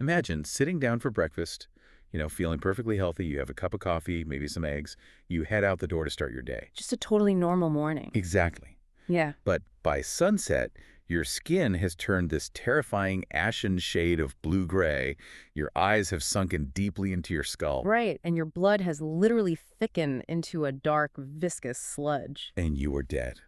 Imagine sitting down for breakfast, feeling perfectly healthy, you have a cup of coffee, maybe some eggs, you head out the door to start your day. Just a totally normal morning. Exactly. Yeah. But by sunset, your skin has turned this terrifying ashen shade of blue-gray. Your eyes have sunken deeply into your skull. Right. And your blood has literally thickened into a dark, viscous sludge. And you are dead.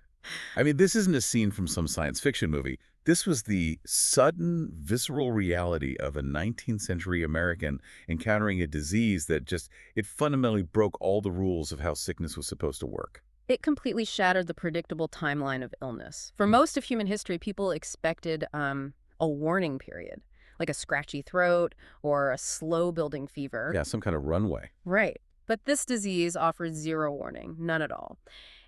I mean, this isn't a scene from some science fiction movie. This was the sudden, visceral reality of a 19th-century American encountering a disease that it fundamentally broke all the rules of how sickness was supposed to work. It completely shattered the predictable timeline of illness. For most of human history, people expected a warning period, like a scratchy throat or a slow-building fever. Yeah, some kind of runway. Right. But this disease offered zero warning, none at all.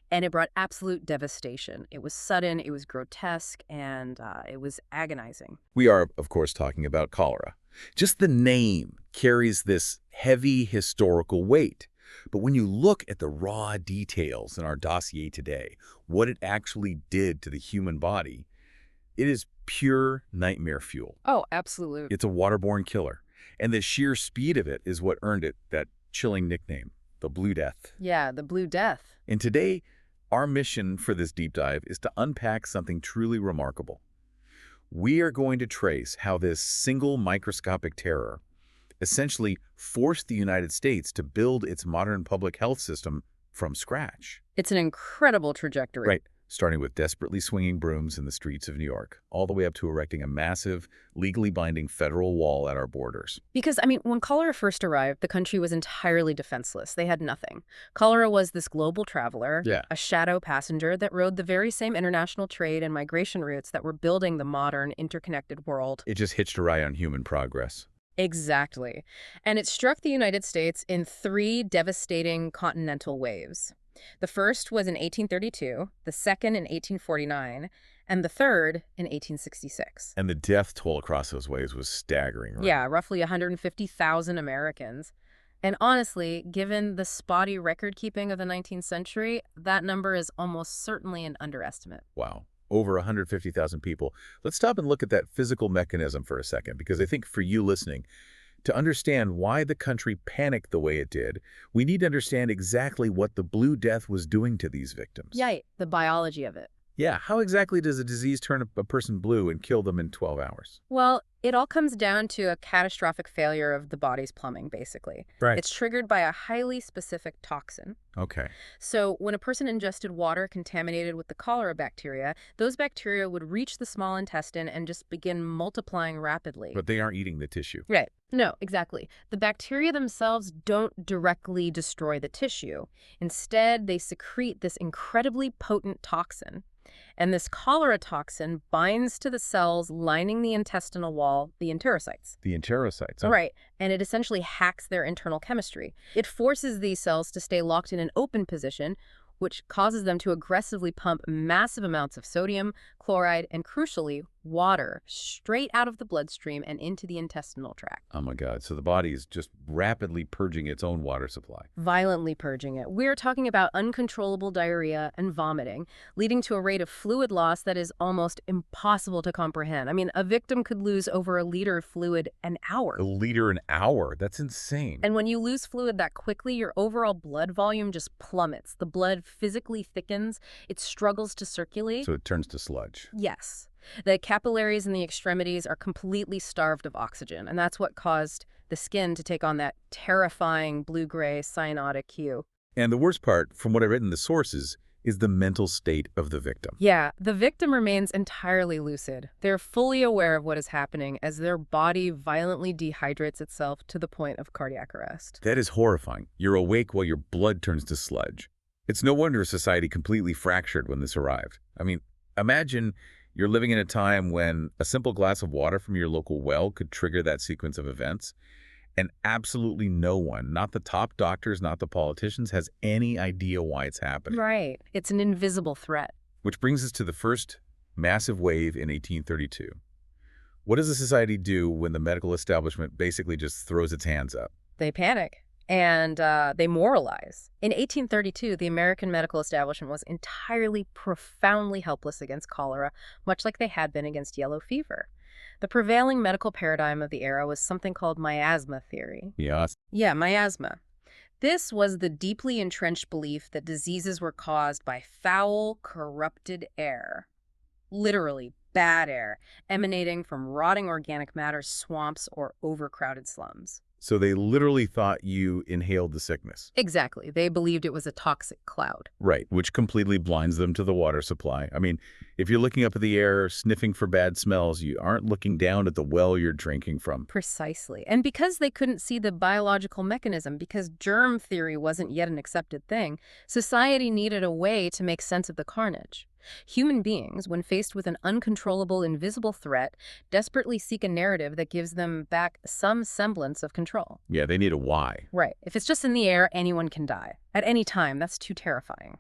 And it brought absolute devastation. It was sudden, it was grotesque, and it was agonizing. We are, of course, talking about cholera. Just the name carries this heavy historical weight. But when you look at the raw details in our dossier today, what it actually did to the human body, it is pure nightmare fuel. Oh, absolutely. It's a waterborne killer. And the sheer speed of it is what earned it that chilling nickname, the Blue Death. Yeah, the Blue Death. And today, our mission for this deep dive is to unpack something truly remarkable. We are going to trace how this single microscopic terror essentially forced the United States to build its modern public health system from scratch. It's an incredible trajectory. Right, starting with desperately swinging brooms in the streets of New York, all the way up to erecting a massive, legally binding federal wall at our borders. Because, when cholera first arrived, the country was entirely defenseless. They had nothing. Cholera was this global traveler, a shadow passenger that rode the very same international trade and migration routes that were building the modern, interconnected world. It just hitched a ride on human progress. Exactly. And it struck the United States in 3 devastating continental waves. The first was in 1832, the second in 1849, and the third in 1866. And the death toll across those waves was staggering, right? Yeah, roughly 150,000 Americans. And honestly, given the spotty record-keeping of the 19th century, that number is almost certainly an underestimate. Wow. Over 150,000 people. Let's stop and look at that physical mechanism for a second, because I think for you listening, to understand why the country panicked the way it did, we need to understand exactly what the Blue Death was doing to these victims. Yeah, the biology of it. Yeah, how exactly does a disease turn a person blue and kill them in 12 hours? Well, it all comes down to a catastrophic failure of the body's plumbing, basically. Right. It's triggered by a highly specific toxin. Okay. So when a person ingested water contaminated with the cholera bacteria, those bacteria would reach the small intestine and just begin multiplying rapidly. But they aren't eating the tissue. Right. No, exactly. The bacteria themselves don't directly destroy the tissue. Instead, they secrete this incredibly potent toxin. And this cholera toxin binds to the cells lining the intestinal wall, the enterocytes. The enterocytes. Huh? Right. And it essentially hacks their internal chemistry. It forces these cells to stay locked in an open position, which causes them to aggressively pump massive amounts of sodium, chloride, and crucially, water straight out of the bloodstream and into the intestinal tract. Oh my God. So the body is just rapidly purging its own water supply. Violently purging it. We're talking about uncontrollable diarrhea and vomiting, leading to a rate of fluid loss that is almost impossible to comprehend. A victim could lose over a liter of fluid an hour. A liter an hour? That's insane. And when you lose fluid that quickly, your overall blood volume just plummets. The blood physically thickens. It struggles to circulate. So it turns to sludge. Yes. The capillaries in the extremities are completely starved of oxygen, and that's what caused the skin to take on that terrifying blue-gray cyanotic hue. And the worst part, from what I read in the sources, is the mental state of the victim. Yeah, the victim remains entirely lucid. They're fully aware of what is happening as their body violently dehydrates itself to the point of cardiac arrest. That is horrifying. You're awake while your blood turns to sludge. It's no wonder society completely fractured when this arrived. Imagine you're living in a time when a simple glass of water from your local well could trigger that sequence of events, and absolutely no one, not the top doctors, not the politicians, has any idea why it's happening. Right. It's an invisible threat. Which brings us to the first massive wave in 1832. What does a society do when the medical establishment basically just throws its hands up? They panic. And they moralize. In 1832, the American medical establishment was entirely, profoundly helpless against cholera, much like they had been against yellow fever. The prevailing medical paradigm of the era was something called miasma theory. Yes. Yeah, miasma. This was the deeply entrenched belief that diseases were caused by foul, corrupted air. Literally, bad air, emanating from rotting organic matter swamps or overcrowded slums. So they literally thought you inhaled the sickness. Exactly. They believed it was a toxic cloud. Right, which completely blinds them to the water supply. I mean, if you're looking up at the air, sniffing for bad smells, you aren't looking down at the well you're drinking from. Precisely. And because they couldn't see the biological mechanism, because germ theory wasn't yet an accepted thing, society needed a way to make sense of the carnage. Human beings, when faced with an uncontrollable, invisible threat, desperately seek a narrative that gives them back some semblance of control. Yeah, they need a why. Right. If it's just in the air, anyone can die. At any time, that's too terrifying.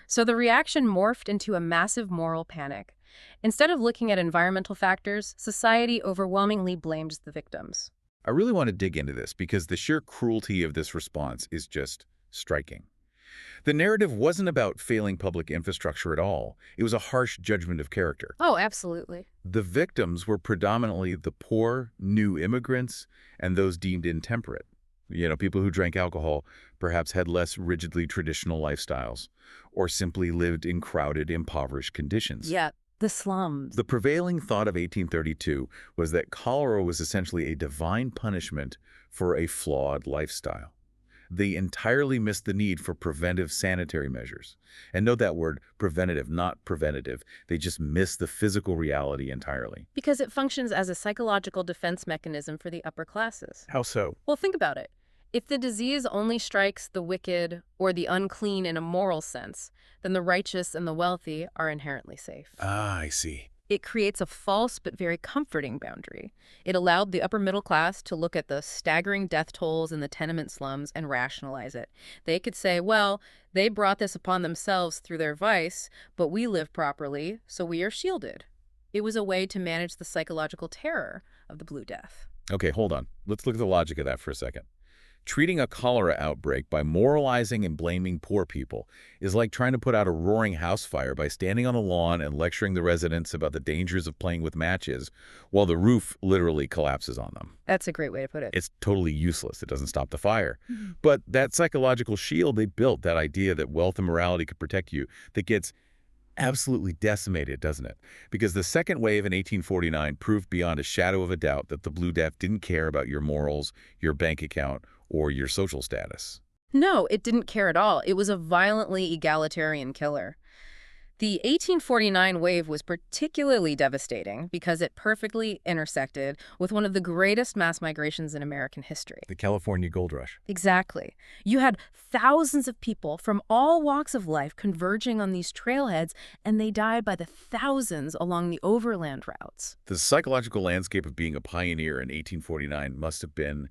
So the reaction morphed into a massive moral panic. Instead of looking at environmental factors, society overwhelmingly blamed the victims. I really want to dig into this because the sheer cruelty of this response is just striking. The narrative wasn't about failing public infrastructure at all. It was a harsh judgment of character. Oh, absolutely. The victims were predominantly the poor, new immigrants, and those deemed intemperate. People who drank alcohol perhaps had less rigidly traditional lifestyles, or simply lived in crowded, impoverished conditions. Yeah, the slums. The prevailing thought of 1832 was that cholera was essentially a divine punishment for a flawed lifestyle. They entirely missed the need for preventive sanitary measures. And note that word, preventative, not preventative. They just missed the physical reality entirely. Because it functions as a psychological defense mechanism for the upper classes. How so? Well, think about it. If the disease only strikes the wicked or the unclean in a moral sense, then the righteous and the wealthy are inherently safe. Ah, I see. It creates a false but very comforting boundary. It allowed the upper middle class to look at the staggering death tolls in the tenement slums and rationalize it. They could say, well, they brought this upon themselves through their vice, but we live properly, so we are shielded. It was a way to manage the psychological terror of the Blue Death. Okay, hold on. Let's look at the logic of that for a second. Treating a cholera outbreak by moralizing and blaming poor people is like trying to put out a roaring house fire by standing on the lawn and lecturing the residents about the dangers of playing with matches while the roof literally collapses on them. That's a great way to put it. It's totally useless. It doesn't stop the fire. But that psychological shield they built, that idea that wealth and morality could protect you, that gets absolutely decimated, doesn't it? Because the second wave in 1849 proved beyond a shadow of a doubt that the Blue Death didn't care about your morals, your bank account, or your social status. No, it didn't care at all. It was a violently egalitarian killer. The 1849 wave was particularly devastating because it perfectly intersected with one of the greatest mass migrations in American history. The California Gold Rush. Exactly. You had thousands of people from all walks of life converging on these trailheads, and they died by the thousands along the overland routes. The psychological landscape of being a pioneer in 1849 must have been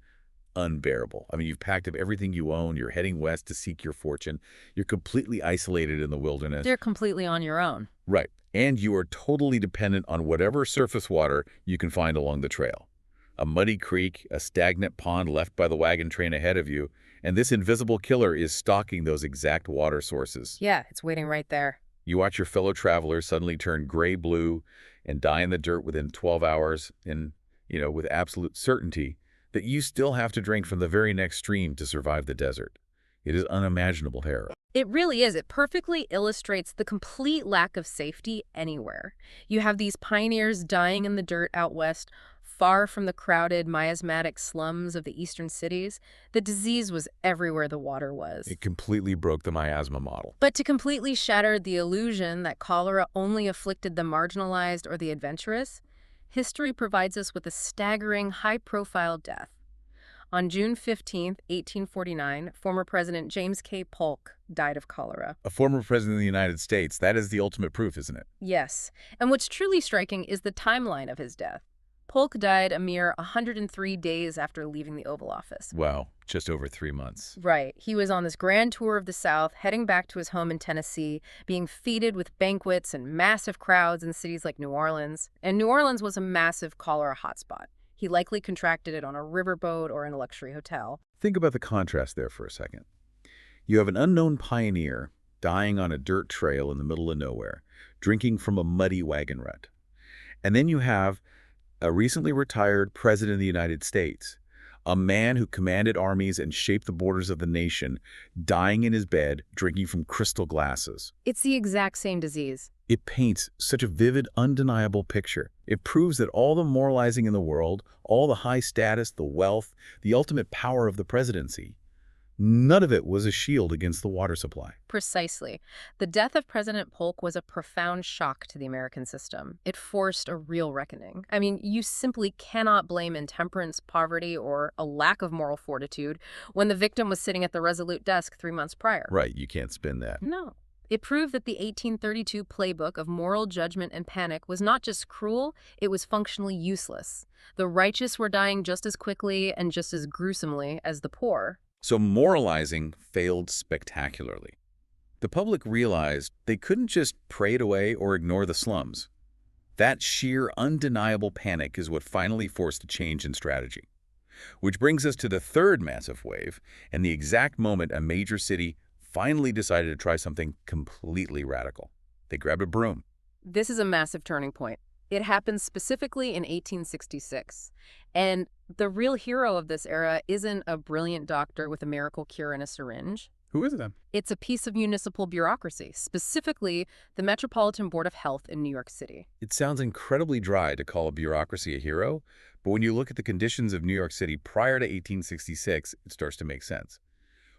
unbearable. I mean, you've packed up everything you own. You're heading west to seek your fortune. You're completely isolated in the wilderness. You're completely on your own. Right. And you are totally dependent on whatever surface water you can find along the trail. A muddy creek, a stagnant pond left by the wagon train ahead of you, and this invisible killer is stalking those exact water sources. Yeah, it's waiting right there. You watch your fellow travelers suddenly turn gray-blue and die in the dirt within 12 hours and, with absolute certainty that you still have to drink from the very next stream to survive the desert. It is unimaginable terror. It really is. It perfectly illustrates the complete lack of safety anywhere. You have these pioneers dying in the dirt out west, far from the crowded, miasmatic slums of the eastern cities. The disease was everywhere the water was. It completely broke the miasma model. But to completely shatter the illusion that cholera only afflicted the marginalized or the adventurous, history provides us with a staggering, high-profile death. On June 15, 1849, former President James K. Polk died of cholera. A former president of the United States, that is the ultimate proof, isn't it? Yes, and what's truly striking is the timeline of his death. Polk died a mere 103 days after leaving the Oval Office. Wow, just over 3 months. Right. He was on this grand tour of the South, heading back to his home in Tennessee, being feted with banquets and massive crowds in cities like New Orleans. And New Orleans was a massive cholera hotspot. He likely contracted it on a riverboat or in a luxury hotel. Think about the contrast there for a second. You have an unknown pioneer dying on a dirt trail in the middle of nowhere, drinking from a muddy wagon rut. And then you have a recently retired president of the United States, a man who commanded armies and shaped the borders of the nation, dying in his bed, drinking from crystal glasses. It's the exact same disease. It paints such a vivid, undeniable picture. It proves that all the moralizing in the world, all the high status, the wealth, the ultimate power of the presidency, none of it was a shield against the water supply. Precisely. The death of President Polk was a profound shock to the American system. It forced a real reckoning. I mean, you simply cannot blame intemperance, poverty, or a lack of moral fortitude when the victim was sitting at the Resolute desk 3 months prior. Right, you can't spin that. No. It proved that the 1832 playbook of moral judgment and panic was not just cruel, it was functionally useless. The righteous were dying just as quickly and just as gruesomely as the poor. So moralizing failed spectacularly. The public realized they couldn't just pray it away or ignore the slums. That sheer, undeniable panic is what finally forced a change in strategy. Which brings us to the third massive wave, and the exact moment a major city finally decided to try something completely radical. They grabbed a broom. This is a massive turning point. It happened specifically in 1866. And the real hero of this era isn't a brilliant doctor with a miracle cure in a syringe. Who is it then? It's a piece of municipal bureaucracy, specifically the Metropolitan Board of Health in New York City. It sounds incredibly dry to call a bureaucracy a hero, but when you look at the conditions of New York City prior to 1866, it starts to make sense.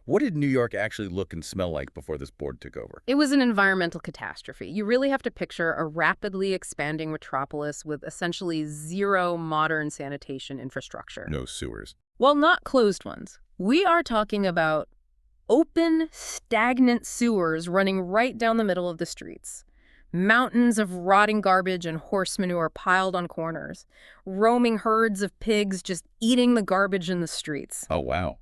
What did New York actually look and smell like before this board took over? It was an environmental catastrophe. You really have to picture a rapidly expanding metropolis with essentially zero modern sanitation infrastructure. No sewers. Well, not closed ones. We are talking about open, stagnant sewers running right down the middle of the streets. Mountains of rotting garbage and horse manure piled on corners. Roaming herds of pigs just eating the garbage in the streets. Oh, wow.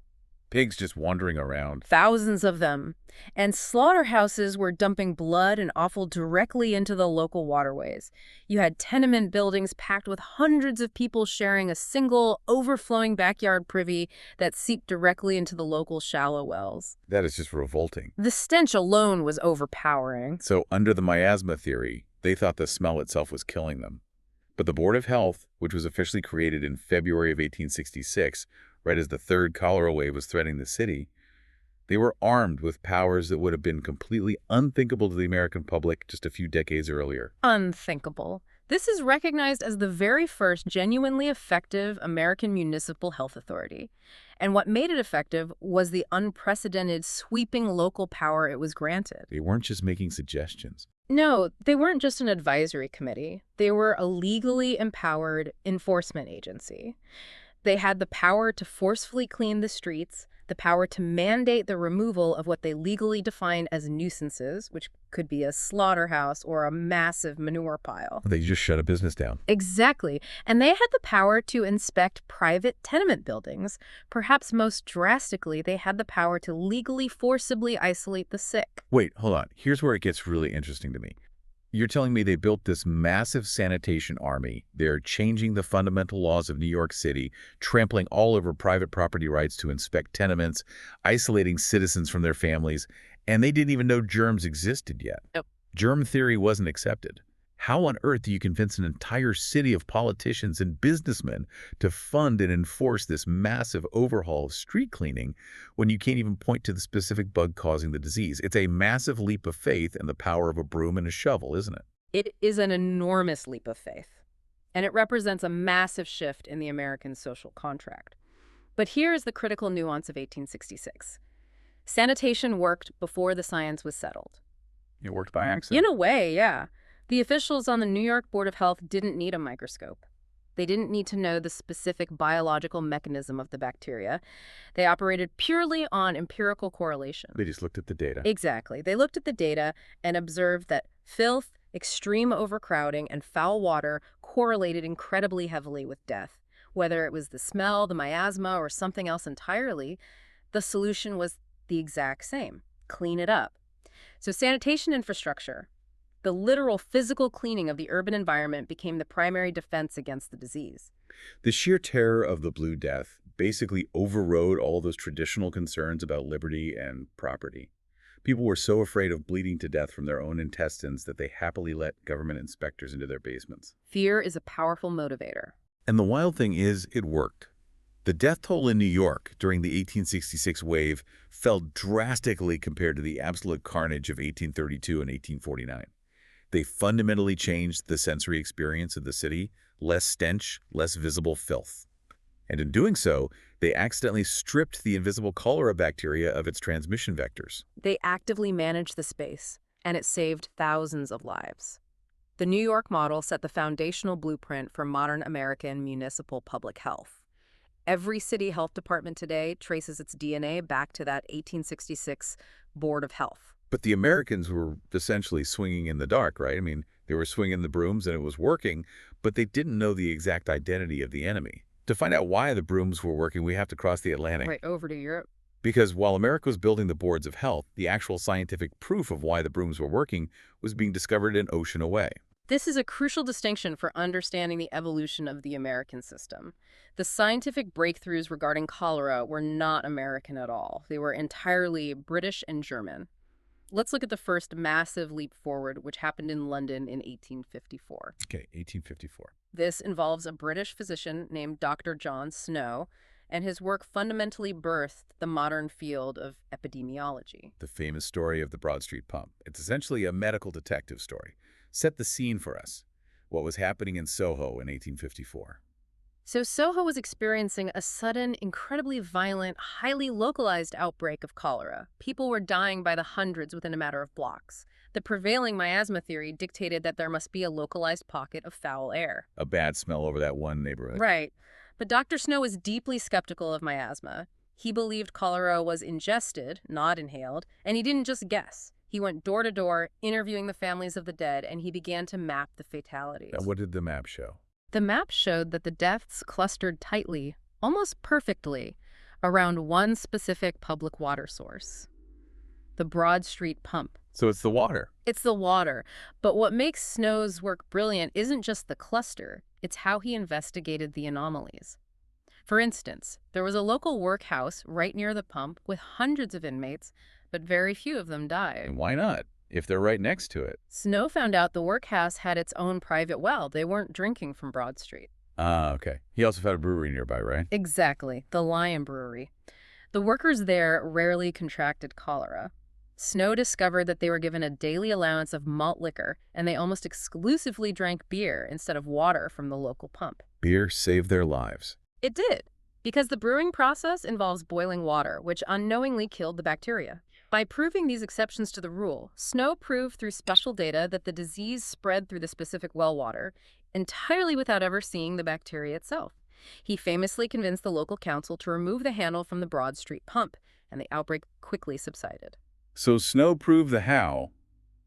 Pigs just wandering around. Thousands of them. And slaughterhouses were dumping blood and offal directly into the local waterways. You had tenement buildings packed with hundreds of people sharing a single, overflowing backyard privy that seeped directly into the local shallow wells. That is just revolting. The stench alone was overpowering. So under the miasma theory, they thought the smell itself was killing them. But the Board of Health, which was officially created in February of 1866, right as the third cholera wave was threatening the city, they were armed with powers that would have been completely unthinkable to the American public just a few decades earlier. Unthinkable. This is recognized as the very first genuinely effective American municipal health authority. And what made it effective was the unprecedented, sweeping local power it was granted. They weren't just making suggestions. No, they weren't just an advisory committee. They were a legally empowered enforcement agency. They had the power to forcefully clean the streets, the power to mandate the removal of what they legally defined as nuisances, which could be a slaughterhouse or a massive manure pile. They just shut a business down. Exactly. And they had the power to inspect private tenement buildings. Perhaps most drastically, they had the power to legally forcibly isolate the sick. Wait, hold on. Here's where it gets really interesting to me. You're telling me they built this massive sanitation army. They're changing the fundamental laws of New York City, trampling all over private property rights to inspect tenements, isolating citizens from their families, and they didn't even know germs existed yet. Nope. Germ theory wasn't accepted. How on earth do you convince an entire city of politicians and businessmen to fund and enforce this massive overhaul of street cleaning when you can't even point to the specific bug causing the disease? It's a massive leap of faith in the power of a broom and a shovel, isn't it? It is an enormous leap of faith, and it represents a massive shift in the American social contract. But here is the critical nuance of 1866. Sanitation worked before the science was settled. It worked by accident. In a way, yeah. The officials on the New York Board of Health didn't need a microscope. They didn't need to know the specific biological mechanism of the bacteria. They operated purely on empirical correlation. They just looked at the data. Exactly. They looked at the data and observed that filth, extreme overcrowding, and foul water correlated incredibly heavily with death. Whether it was the smell, the miasma, or something else entirely, the solution was the exact same. Clean it up. So sanitation infrastructure, the literal physical cleaning of the urban environment, became the primary defense against the disease. The sheer terror of the Blue Death basically overrode all those traditional concerns about liberty and property. People were so afraid of bleeding to death from their own intestines that they happily let government inspectors into their basements. Fear is a powerful motivator. And the wild thing is, it worked. The death toll in New York during the 1866 wave fell drastically compared to the absolute carnage of 1832 and 1849. They fundamentally changed the sensory experience of the city, less stench, less visible filth. And in doing so, they accidentally stripped the invisible cholera bacteria of its transmission vectors. They actively managed the space, and it saved thousands of lives. The New York model set the foundational blueprint for modern American municipal public health. Every city health department today traces its DNA back to that 1866 Board of Health. But the Americans were essentially swinging in the dark, right? I mean, they were swinging the brooms and it was working, but they didn't know the exact identity of the enemy. To find out why the brooms were working, we have to cross the Atlantic. Right over to Europe. Because while America was building the boards of health, the actual scientific proof of why the brooms were working was being discovered an ocean away. This is a crucial distinction for understanding the evolution of the American system. The scientific breakthroughs regarding cholera were not American at all. They were entirely British and German. Let's look at the first massive leap forward, which happened in London in 1854. Okay, 1854. This involves a British physician named Dr. John Snow, and his work fundamentally birthed the modern field of epidemiology. The famous story of the Broad Street pump. It's essentially a medical detective story. Set the scene for us. What was happening in Soho in 1854? So Soho was experiencing a sudden, incredibly violent, highly localized outbreak of cholera. People were dying by the hundreds within a matter of blocks. The prevailing miasma theory dictated that there must be a localized pocket of foul air. A bad smell over that one neighborhood. Right. But Dr. Snow was deeply skeptical of miasma. He believed cholera was ingested, not inhaled, and he didn't just guess. He went door to door, interviewing the families of the dead, and he began to map the fatalities. Now, what did the map show? The map showed that the deaths clustered tightly, almost perfectly, around one specific public water source: the Broad Street pump. So it's the water. It's the water. But what makes Snow's work brilliant isn't just the cluster, it's how he investigated the anomalies. For instance, there was a local workhouse right near the pump with hundreds of inmates, but very few of them died. And why not, if they're right next to it? Snow found out the workhouse had its own private well. They weren't drinking from Broad Street. Ah, okay. He also found a brewery nearby, right? Exactly, the Lion Brewery. The workers there rarely contracted cholera. Snow discovered that they were given a daily allowance of malt liquor, and they almost exclusively drank beer instead of water from the local pump. Beer saved their lives. It did, because the brewing process involves boiling water, which unknowingly killed the bacteria. By proving these exceptions to the rule, Snow proved through special data that the disease spread through the specific well water, entirely without ever seeing the bacteria itself. He famously convinced the local council to remove the handle from the Broad Street pump, and the outbreak quickly subsided. So Snow proved the how.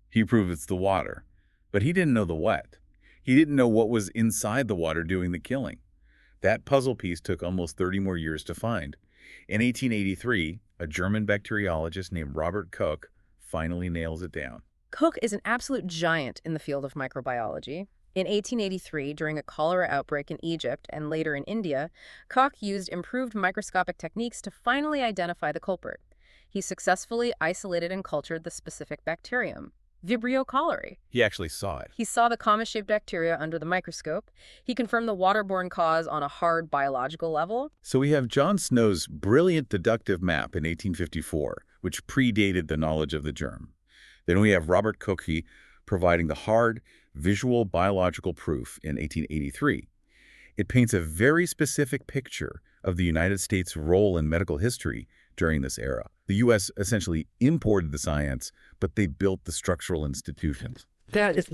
He proved it's the water. But he didn't know the what. He didn't know what was inside the water doing the killing. That puzzle piece took almost 30 more years to find. In 1883, a German bacteriologist named Robert Koch finally nails it down. Koch is an absolute giant in the field of microbiology. In 1883, during a cholera outbreak in Egypt and later in India, Koch used improved microscopic techniques to finally identify the culprit. He successfully isolated and cultured the specific bacterium, Vibrio cholerae. He actually saw it. He saw the comma-shaped bacteria under the microscope. He confirmed the waterborne cause on a hard biological level. So we have John Snow's brilliant deductive map in 1854, which predated the knowledge of the germ. Then we have Robert Koch providing the hard, visual biological proof in 1883. It paints a very specific picture of the United States' role in medical history during this era. The U.S. essentially imported the science, but they built the structural institutions. That is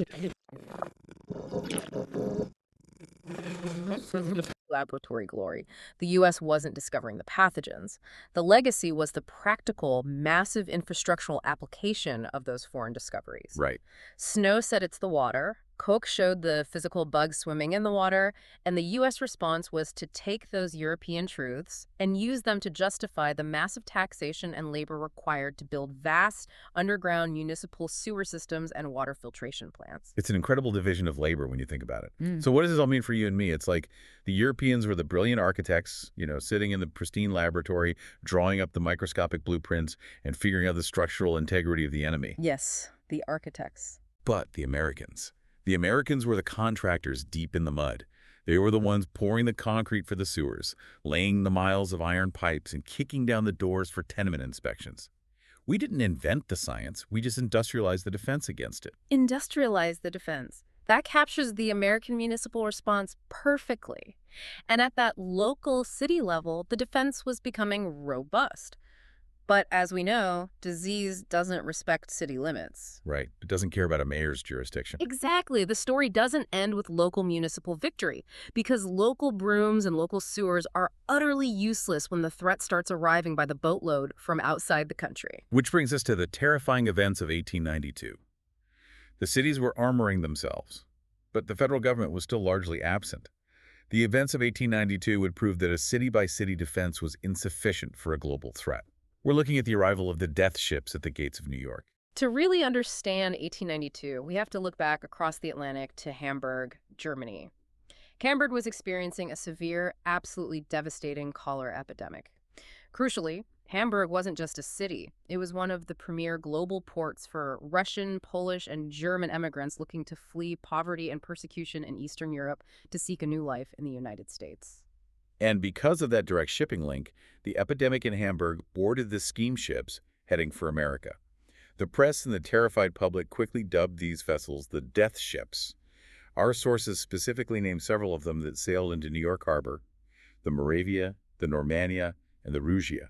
laboratory glory. The U.S. wasn't discovering the pathogens. The legacy was the practical, massive infrastructural application of those foreign discoveries. Right. Snow said it's the water. Koch showed the physical bugs swimming in the water, and the U.S. response was to take those European truths and use them to justify the massive taxation and labor required to build vast underground municipal sewer systems and water filtration plants. It's an incredible division of labor when you think about it. So what does this all mean for you and me? It's like the Europeans were the brilliant architects, sitting in the pristine laboratory, drawing up the microscopic blueprints and figuring out the structural integrity of the enemy. Yes, the architects. But the Americans were the contractors deep in the mud. They were the ones pouring the concrete for the sewers, laying the miles of iron pipes, and kicking down the doors for tenement inspections. We didn't invent the science, we just industrialized the defense against it. Industrialize the defense. That captures the American municipal response perfectly. And at that local city level, the defense was becoming robust. But as we know, disease doesn't respect city limits. Right. It doesn't care about a mayor's jurisdiction. Exactly. The story doesn't end with local municipal victory, because local brooms and local sewers are utterly useless when the threat starts arriving by the boatload from outside the country. Which brings us to the terrifying events of 1892. The cities were armoring themselves, but the federal government was still largely absent. The events of 1892 would prove that a city-by-city defense was insufficient for a global threat. We're looking at the arrival of the death ships at the gates of New York. To really understand 1892, we have to look back across the Atlantic to Hamburg, Germany. Hamburg was experiencing a severe, absolutely devastating cholera epidemic. Crucially, Hamburg wasn't just a city. It was one of the premier global ports for Russian, Polish, and German immigrants looking to flee poverty and persecution in Eastern Europe to seek a new life in the United States. And because of that direct shipping link, the epidemic in Hamburg boarded the steamships heading for America. The press and the terrified public quickly dubbed these vessels the death ships. Our sources specifically name several of them that sailed into New York Harbor: the Moravia, the Normannia, and the Rugia.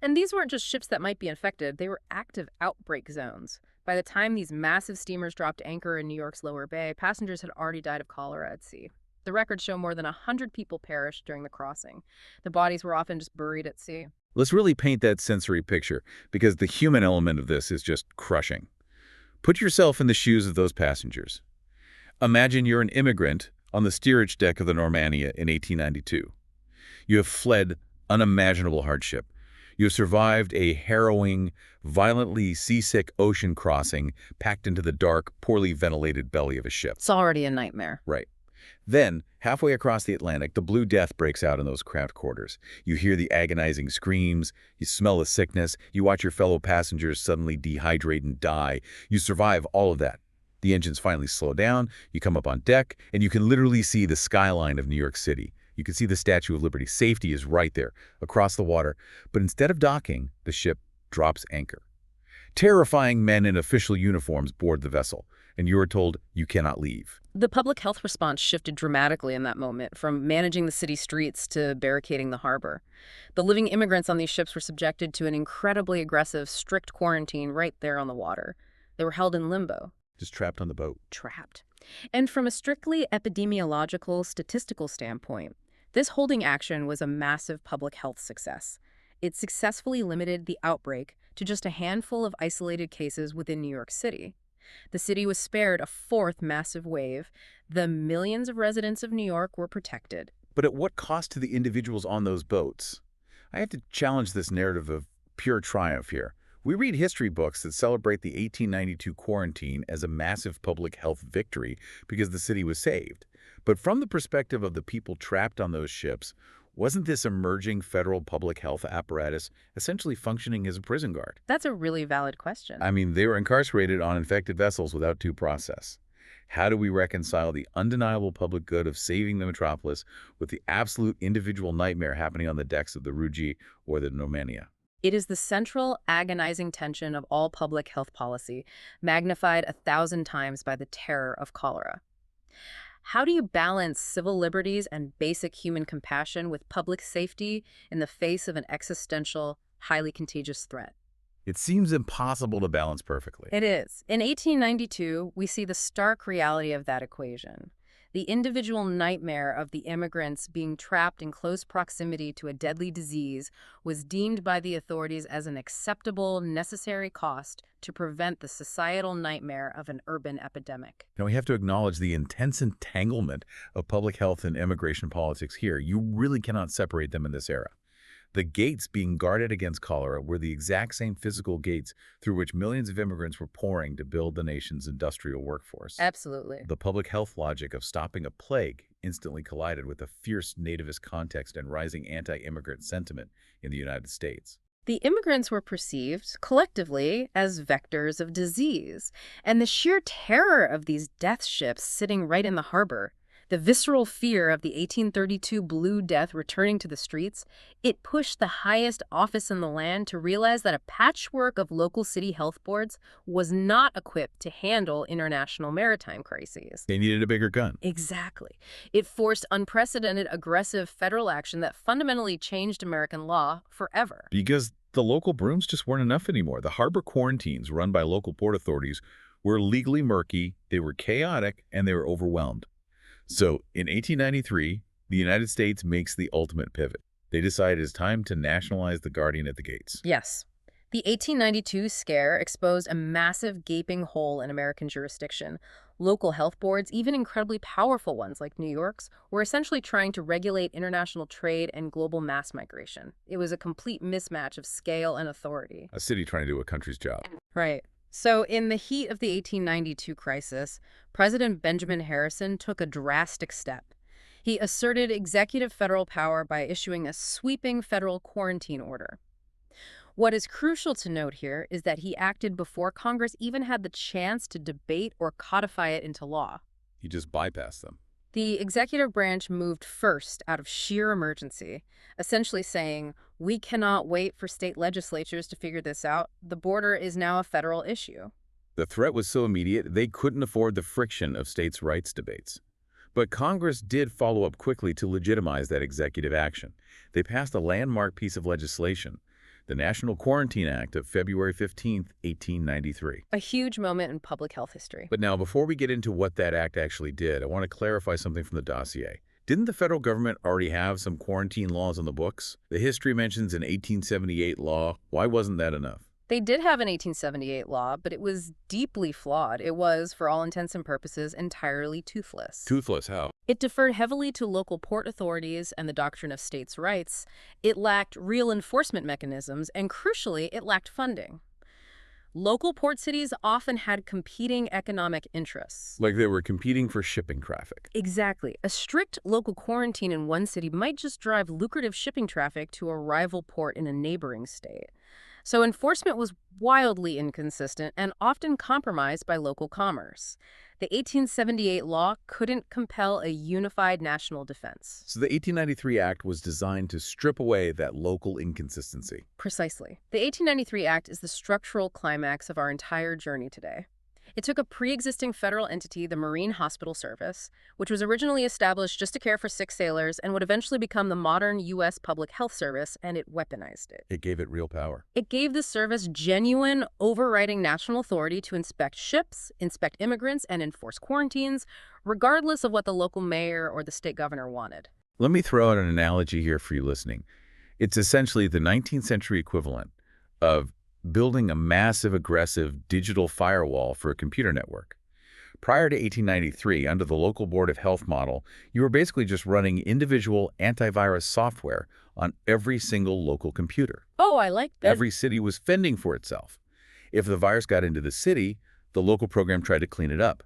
And these weren't just ships that might be infected, they were active outbreak zones. By the time these massive steamers dropped anchor in New York's Lower Bay, passengers had already died of cholera at sea. The records show more than 100 people perished during the crossing. The bodies were often just buried at sea. Let's really paint that sensory picture, because the human element of this is just crushing. Put yourself in the shoes of those passengers. Imagine you're an immigrant on the steerage deck of the Normannia in 1892. You have fled unimaginable hardship. You have survived a harrowing, violently seasick ocean crossing packed into the dark, poorly ventilated belly of a ship. It's already a nightmare. Right. Then, halfway across the Atlantic, the Blue Death breaks out in those cramped quarters. You hear the agonizing screams, you smell the sickness, you watch your fellow passengers suddenly dehydrate and die. You survive all of that. The engines finally slow down, you come up on deck, and you can literally see the skyline of New York City. You can see the Statue of Liberty. Safety is right there, across the water. But instead of docking, the ship drops anchor. Terrifying men in official uniforms board the vessel, and you are told you cannot leave. The public health response shifted dramatically in that moment, from managing the city streets to barricading the harbor. The living immigrants on these ships were subjected to an incredibly aggressive, strict quarantine right there on the water. They were held in limbo. Just trapped on the boat. Trapped. And from a strictly epidemiological, statistical standpoint, this holding action was a massive public health success. It successfully limited the outbreak to just a handful of isolated cases within New York City. The city was spared a fourth massive wave. The millions of residents of New York were protected. But at what cost to the individuals on those boats? I have to challenge this narrative of pure triumph here. We read history books that celebrate the 1892 quarantine as a massive public health victory because the city was saved. But from the perspective of the people trapped on those ships, wasn't this emerging federal public health apparatus essentially functioning as a prison guard? That's a really valid question. I mean, they were incarcerated on infected vessels without due process. How do we reconcile the undeniable public good of saving the metropolis with the absolute individual nightmare happening on the decks of the Rugi or the Normannia? It is the central, agonizing tension of all public health policy, magnified 1,000 times by the terror of cholera. How do you balance civil liberties and basic human compassion with public safety in the face of an existential, highly contagious threat? It seems impossible to balance perfectly. It is. In 1892, we see the stark reality of that equation. The individual nightmare of the immigrants being trapped in close proximity to a deadly disease was deemed by the authorities as an acceptable, necessary cost to prevent the societal nightmare of an urban epidemic. Now, we have to acknowledge the intense entanglement of public health and immigration politics here. You really cannot separate them in this era. The gates being guarded against cholera were the exact same physical gates through which millions of immigrants were pouring to build the nation's industrial workforce. Absolutely. The public health logic of stopping a plague instantly collided with a fierce nativist context and rising anti-immigrant sentiment in the United States. The immigrants were perceived, collectively, as vectors of disease, and the sheer terror of these death ships sitting right in the harbor, The visceral fear of the 1832 Blue Death returning to the streets, it pushed the highest office in the land to realize that a patchwork of local city health boards was not equipped to handle international maritime crises. They needed a bigger gun. Exactly. It forced unprecedented aggressive federal action that fundamentally changed American law forever. Because the local brooms just weren't enough anymore. The harbor quarantines run by local port authorities were legally murky, they were chaotic, and they were overwhelmed. So, in 1893, the United States makes the ultimate pivot. They decide it's time to nationalize the guardian at the gates. Yes. The 1892 scare exposed a massive gaping hole in American jurisdiction. Local health boards, even incredibly powerful ones like New York's, were essentially trying to regulate international trade and global mass migration. It was a complete mismatch of scale and authority. A city trying to do a country's job. Right. So in the heat of the 1892 crisis, President Benjamin Harrison took a drastic step. He asserted executive federal power by issuing a sweeping federal quarantine order. What is crucial to note here is that he acted before Congress even had the chance to debate or codify it into law. He just bypassed them. The executive branch moved first out of sheer emergency, essentially saying, we cannot wait for state legislatures to figure this out. The border is now a federal issue. The threat was so immediate, they couldn't afford the friction of states' rights debates. But Congress did follow up quickly to legitimize that executive action. They passed a landmark piece of legislation, the National Quarantine Act of February 15, 1893. A huge moment in public health history. But now, before we get into what that act actually did, I want to clarify something from the dossier. Didn't the federal government already have some quarantine laws on the books? The history mentions an 1878 law. Why wasn't that enough? They did have an 1878 law, but it was deeply flawed. It was, for all intents and purposes, entirely toothless. Toothless, how? It deferred heavily to local port authorities and the doctrine of states' rights. It lacked real enforcement mechanisms, and crucially, it lacked funding. Local port cities often had competing economic interests. Like they were competing for shipping traffic. Exactly. A strict local quarantine in one city might just drive lucrative shipping traffic to a rival port in a neighboring state. So enforcement was wildly inconsistent and often compromised by local commerce. The 1878 law couldn't compel a unified national defense. So the 1893 Act was designed to strip away that local inconsistency. Precisely. The 1893 Act is the structural climax of our entire journey today. It took a pre-existing federal entity, the Marine Hospital Service, which was originally established just to care for sick sailors and would eventually become the modern U.S. Public Health Service, and it weaponized it. It gave it real power. It gave the service genuine, overriding national authority to inspect ships, inspect immigrants, and enforce quarantines, regardless of what the local mayor or the state governor wanted. Let me throw out an analogy here for you listening. It's essentially the 19th century equivalent of building a massive, aggressive digital firewall for a computer network. Prior to 1893, under the local Board of Health model, you were basically just running individual antivirus software on every single local computer. Oh, I like that. Every city was fending for itself. If the virus got into the city, the local program tried to clean it up.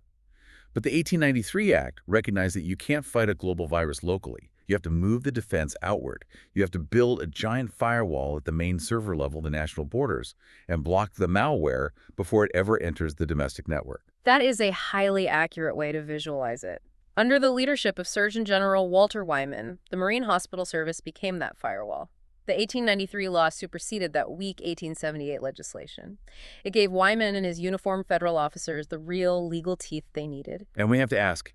But the 1893 Act recognized that you can't fight a global virus locally. You have to move the defense outward. You have to build a giant firewall at the main server level, the national borders, and block the malware before it ever enters the domestic network. That is a highly accurate way to visualize it. Under the leadership of Surgeon General Walter Wyman, the Marine Hospital Service became that firewall. The 1893 law superseded that weak 1878 legislation. It gave Wyman and his uniformed federal officers the real legal teeth they needed. And we have to ask,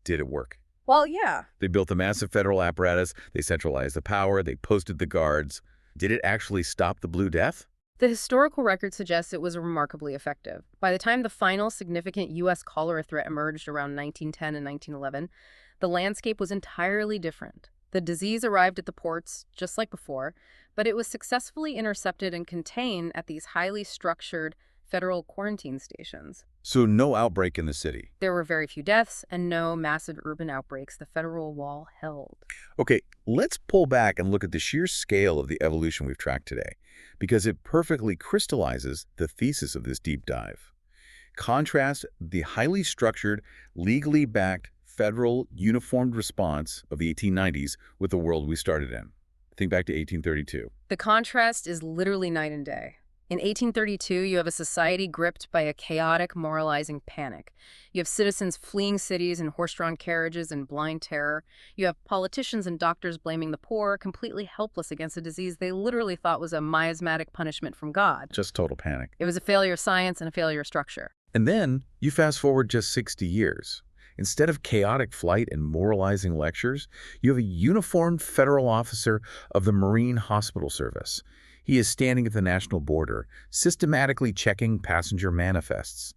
did it work? Well, yeah. They built a massive federal apparatus, they centralized the power, they posted the guards. Did it actually stop the Blue Death? The historical record suggests it was remarkably effective. By the time the final significant U.S. cholera threat emerged around 1910 and 1911, the landscape was entirely different. The disease arrived at the ports, just like before, but it was successfully intercepted and contained at these highly structured federal quarantine stations. So no outbreak in the city. There were very few deaths and no massive urban outbreaks the federal wall held. Okay, let's pull back and look at the sheer scale of the evolution we've tracked today, because it perfectly crystallizes the thesis of this deep dive. Contrast the highly structured, legally backed, federal uniformed response of the 1890s with the world we started in. Think back to 1832. The contrast is literally night and day. In 1832, you have a society gripped by a chaotic, moralizing panic. You have citizens fleeing cities in horse-drawn carriages in blind terror. You have politicians and doctors blaming the poor, completely helpless against a disease they literally thought was a miasmatic punishment from God. Just total panic. It was a failure of science and a failure of structure. And then you fast forward just 60 years. Instead of chaotic flight and moralizing lectures, you have a uniformed federal officer of the Marine Hospital Service. He is standing at the national border, systematically checking passenger manifests.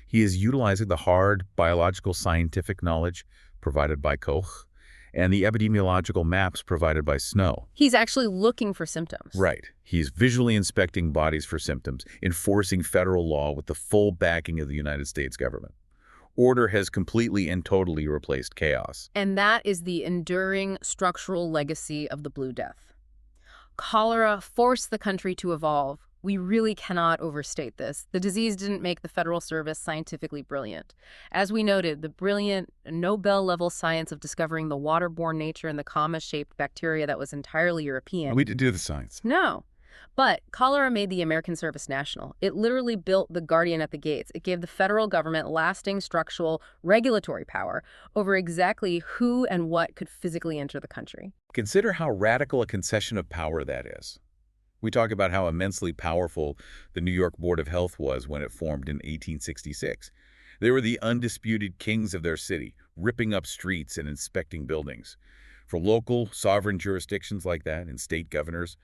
He is utilizing the hard biological scientific knowledge provided by Koch and the epidemiological maps provided by Snow. He's actually looking for symptoms. Right. He's visually inspecting bodies for symptoms, enforcing federal law with the full backing of the United States government. Order has completely and totally replaced chaos. And that is the enduring structural legacy of the Blue Death. Cholera forced the country to evolve. We really cannot overstate this. The disease didn't make the federal service scientifically brilliant. As we noted, the brilliant Nobel-level science of discovering the waterborne nature and the comma-shaped bacteria that was entirely European. We didn't do the science. No. But cholera made the American service national. It literally built the guardian at the gates. It gave the federal government lasting structural regulatory power over exactly who and what could physically enter the country. Consider how radical a concession of power that is. We talk about how immensely powerful the New York Board of Health was when it formed in 1866. They were the undisputed kings of their city, ripping up streets and inspecting buildings. For local, sovereign jurisdictions like that and state governors,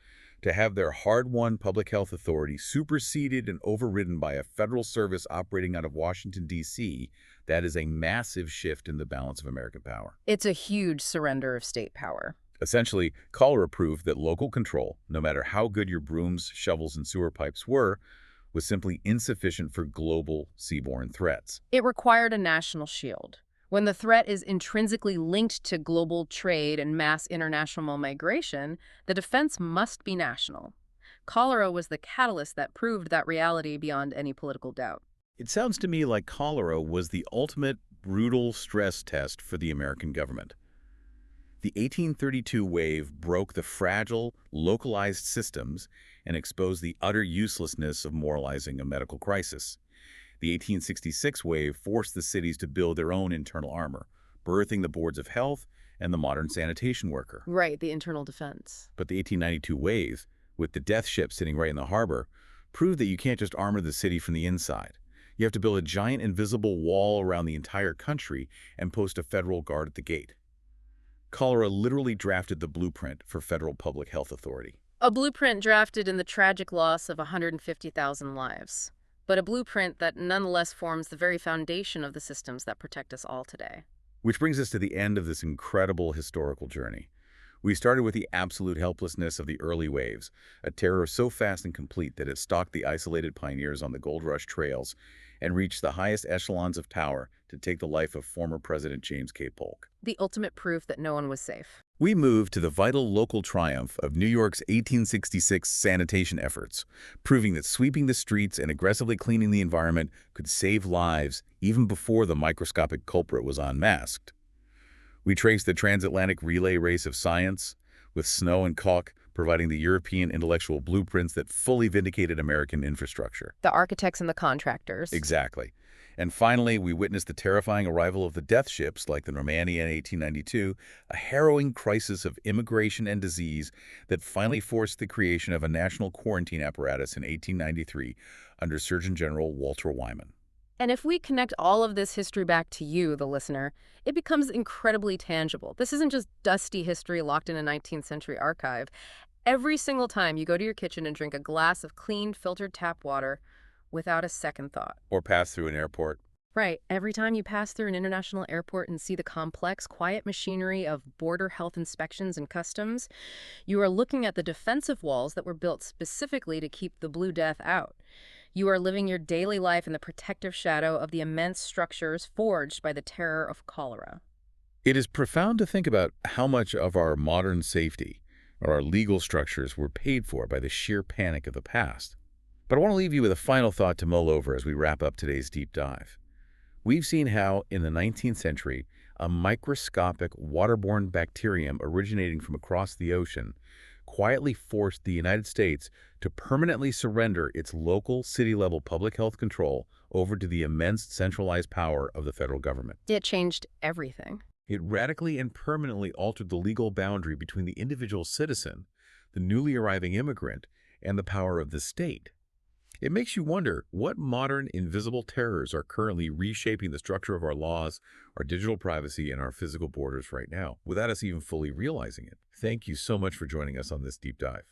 to have their hard-won public health authority superseded and overridden by a federal service operating out of Washington, D.C., that is a massive shift in the balance of American power. It's a huge surrender of state power. Essentially, cholera proved that local control, no matter how good your brooms, shovels, and sewer pipes were, was simply insufficient for global seaborne threats. It required a national shield. When the threat is intrinsically linked to global trade and mass international migration, the defense must be national. Cholera was the catalyst that proved that reality beyond any political doubt. It sounds to me like cholera was the ultimate brutal stress test for the American government. The 1832 wave broke the fragile, localized systems and exposed the utter uselessness of moralizing a medical crisis. The 1866 wave forced the cities to build their own internal armor, birthing the boards of health and the modern sanitation worker. Right, the internal defense. But the 1892 wave, with the death ship sitting right in the harbor, proved that you can't just armor the city from the inside. You have to build a giant invisible wall around the entire country and post a federal guard at the gate. Cholera literally drafted the blueprint for federal public health authority. A blueprint drafted in the tragic loss of 150,000 lives, but a blueprint that nonetheless forms the very foundation of the systems that protect us all today. Which brings us to the end of this incredible historical journey. We started with the absolute helplessness of the early waves, a terror so fast and complete that it stalked the isolated pioneers on the Gold Rush trails and reached the highest echelons of power to take the life of former President James K. Polk. The ultimate proof that no one was safe. We moved to the vital local triumph of New York's 1866 sanitation efforts, proving that sweeping the streets and aggressively cleaning the environment could save lives even before the microscopic culprit was unmasked. We traced the transatlantic relay race of science, with Snow and Koch providing the European intellectual blueprints that fully vindicated American infrastructure. The architects and the contractors. Exactly. And finally, we witnessed the terrifying arrival of the death ships like the Normandy in 1892, a harrowing crisis of immigration and disease that finally forced the creation of a national quarantine apparatus in 1893 under Surgeon General Walter Wyman. And if we connect all of this history back to you, the listener, it becomes incredibly tangible. This isn't just dusty history locked in a 19th century archive. Every single time you go to your kitchen and drink a glass of clean, filtered tap water without a second thought. Or pass through an airport. Right. Every time you pass through an international airport and see the complex, quiet machinery of border health inspections and customs, you are looking at the defensive walls that were built specifically to keep the Blue Death out. You are living your daily life in the protective shadow of the immense structures forged by the terror of cholera. It is profound to think about how much of our modern safety or our legal structures were paid for by the sheer panic of the past. But I want to leave you with a final thought to mull over as we wrap up today's deep dive. We've seen how, in the 19th century, a microscopic waterborne bacterium originating from across the ocean quietly forced the United States to permanently surrender its local city-level public health control over to the immense centralized power of the federal government. It changed everything. It radically and permanently altered the legal boundary between the individual citizen, the newly arriving immigrant, and the power of the state. It makes you wonder what modern invisible terrors are currently reshaping the structure of our laws, our digital privacy, and our physical borders right now, without us even fully realizing it. Thank you so much for joining us on this deep dive.